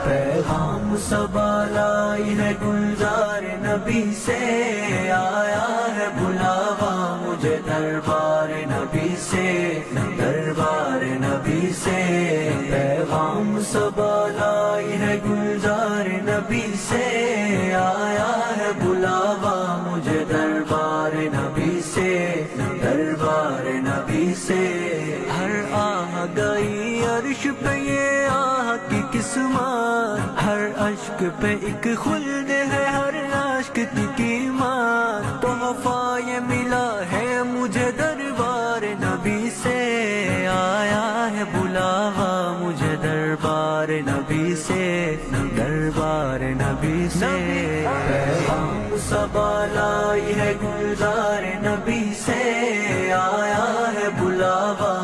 پیغام صبا لائی ہے گلزار نبی سے، آیا ہے بلاوا مجھے دربار نبی سے، دربار نبی سے۔ پیغام صبا لائی ہے گلزار نبی سے، آیا ہے بلاوا مجھے دربار نبی سے، دربار نبی سے۔ ہر آہ گئی عرش پہ یہ آہ کی قسمت، ہر اشک پہ ایک خلد ہے، ہر اشک کی قیمت۔ تحفہ یہ ملا ہے مجھے دربار نبی سے، آیا ہے بلاوا مجھے دربار نبی سے، دربار نبی سے۔ پیغام صبا لائی ہے گلزار نبی سے، آیا ہے بلاوا